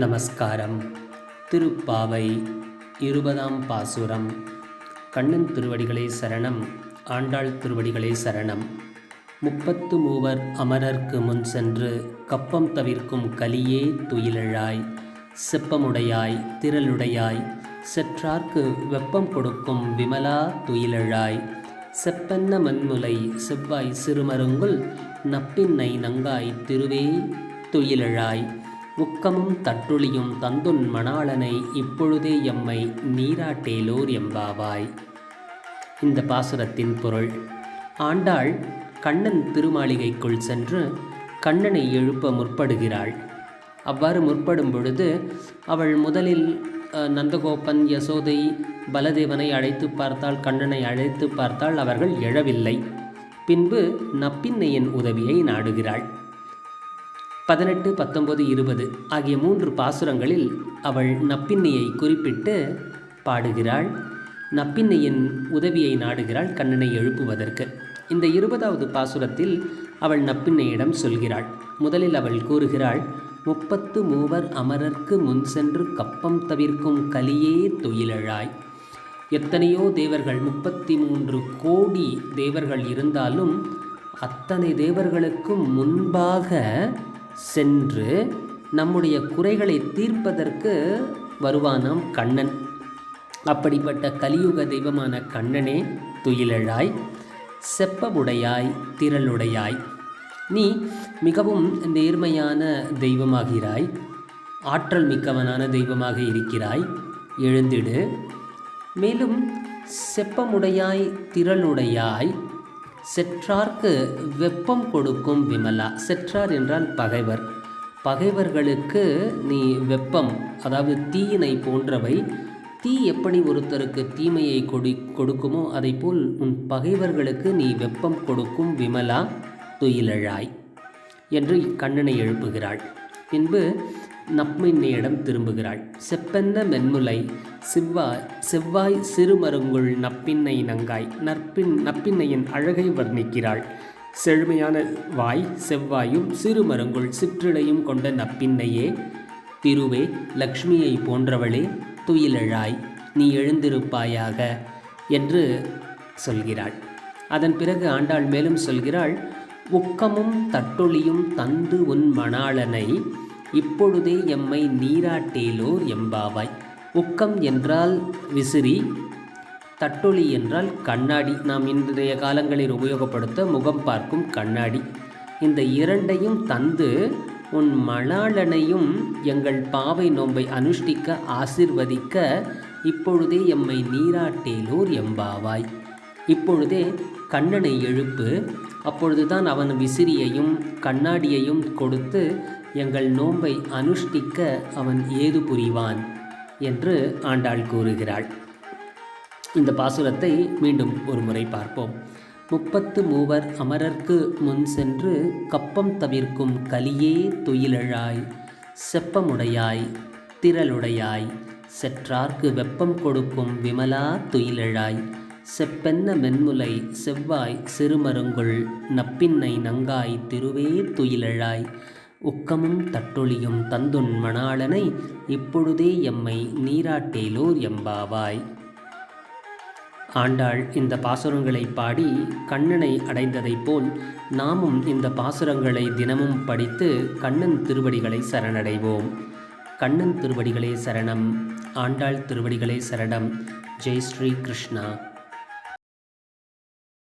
நமஸ்காரம். திருப்பாவை 20ஆம் பாசுரம். கண்ணன் திருவடிகளே சரணம். ஆண்டாள் திருவடிகளே சரணம். 33 அமரர்க்கு முன் சென்று கப்பம் தவிர்க்கும் கலியே துயிலழாய். செப்பமுடையாய் திரளுடையாய் செற்றார்க்கு வெப்பம் கொடுக்கும் விமலா துயிலழாய். செப்பென்ன மண்முலை செவ்வாய் சிறுமருங்குல் நப்பின்னை நங்காய் திருவே துயிலழாய். உக்கமும் தட்டுளியும் தந்துன் மணாளனை இப்பொழுதே எம்மை நீராட்டேலோர் எம்பாவாய். இந்த பாசுரத்தின் பொருள்: ஆண்டாள் கண்ணன் திருமாளிகைக்குள் சென்று கண்ணனை எழுப்ப முற்படுகிறாள். அவ்வாறு முற்படும் பொழுது அவள் முதலில் நந்தகோபன், யசோதை, பலதேவனை அழைத்து பார்த்தாள். கண்ணனை அழைத்து பார்த்தாள். அவர்கள் எழவில்லை. பின்பு நப்பின்னையின் உதவியை நாடுகிறாள். 18, 19, 20 ஆகிய 3 பாசுரங்களில் அவள் நப்பின்னையை குறிப்பிட்டு பாடுகிறாள். நப்பின்னையின் உதவியை நாடுகிறாள் கண்ணனை எழுப்புவதற்கு. இந்த 20வது பாசுரத்தில் அவள் நப்பின்னையிடம் சொல்கிறாள். முதலில் அவள் கூறுகிறாள்: 33 அமரர்க்கு முன் சென்று கப்பம் தவிர்க்கும் கலியே துயிலழாய். எத்தனையோ தேவர்கள், 33 கோடி தேவர்கள் இருந்தாலும் அத்தனை தேவர்களுக்கும் முன்பாக சென்று நம்முடைய குறைகளை தீர்ப்பதற்கு வருவானாம் கண்ணன். அப்படிப்பட்ட கலியுக தெய்வமான கண்ணனே துயிலழாய். செப்பமுடையாய் திரளுடையாய். நீ மிகவும் நேர்மையான தெய்வமாகிறாய். ஆற்றல் மிக்கவனான தெய்வமாக இருக்கிறாய். எழுந்திடு. மேலும் செப்பமுடையாய் திரளுடையாய் செற்றார்க்கு வெப்பம் கொடுக்கும் விமலா. செற்றார் என்றால் பகைவர். பகைவர்களுக்கு நீ வெப்பம், அதாவது தீயினை போன்றவை. தீ எப்படி ஒருத்தருக்கு தீமையை கொடுக்குமோ அதைப்போல் உன் பகைவர்களுக்கு நீ வெப்பம் கொடுக்கும் விமலா துயிலழாய் என்று கண்ணனை எழுப்புகிறாள். பின்பு நப்பின்னையிடம் திரும்புகிறாள். செப்பென்ன மென்முலை செவ்வாய் சிறுமருங்குள் நப்பின்னை நங்காய். நப்பின்னையின் அழகை வர்ணிக்கிறாள். செழுமையான வாய் செவ்வாயும் சிறுமருங்குள் சிற்றிலையும் கொண்ட நப்பின்னையே, திருவே லக்ஷ்மியை போன்றவளே துயிலழாய், நீ எழுந்திருப்பாயாக என்று சொல்கிறாள். அதன் பிறகு ஆண்டாள் மேலும் சொல்கிறாள்: உக்கமும் தட்டொளியும் தந்து உன் மணாளனை இப்பொழுதே எம்மை நீராட்டேலோர் எம்பாவாய். உக்கம் என்றால் விசிறி, தட்டொளி என்றால் கண்ணாடி. நாம் இன்றைய காலங்களில் உபயோகப்படுத்த முகம் பார்க்கும் கண்ணாடி. இந்த இரண்டையும் தந்து உன் மணாளனையும் எங்கள் பாவை நோன்பை அனுஷ்டிக்க ஆசிர்வதிக்க இப்பொழுதே எம்மை நீராட்டேலோர் எம்பாவாய். இப்பொழுதே கண்ணனை எழுப்பு. அப்பொழுதுதான் அவன் விசிறியையும் கண்ணாடியையும் கொடுத்து எங்கள் நோன்பை அனுஷ்டிக்க அவன் ஏது புரிவான் என்று ஆண்டாள் கூறுகிறாள். இந்த பாசுரத்தை மீண்டும் ஒரு முறை பார்ப்போம். 33 அமரர்க்கு முன் சென்று கப்பம் தவிர்க்கும் கலியே துயிலழாய். செப்பமுடையாய் திரளுடையாய் செற்றார்க்கு வெப்பம் கொடுக்கும் விமலா துயிலழாய். செப்பென்ன மென்முலை செவ்வாய் சிறுமருங்குள் நப்பின்னை நங்காய் திருவே துயிலழாய். உக்கமும் தட்டொளியும் தந்துன் மணாளனை இப்பொழுதே எம்மை நீராட்டேலோர் எம்பாவாய். ஆண்டாள் இந்த பாசுரங்களை பாடி கண்ணனை அடைந்ததைப் போல் நாமும் இந்த பாசுரங்களை தினமும் படித்து கண்ணன் திருவடிகளை சரணடைவோம். கண்ணன் திருவடிகளே சரணம். ஆண்டாள் திருவடிகளே சரணம். ஜெய் ஸ்ரீ கிருஷ்ணா.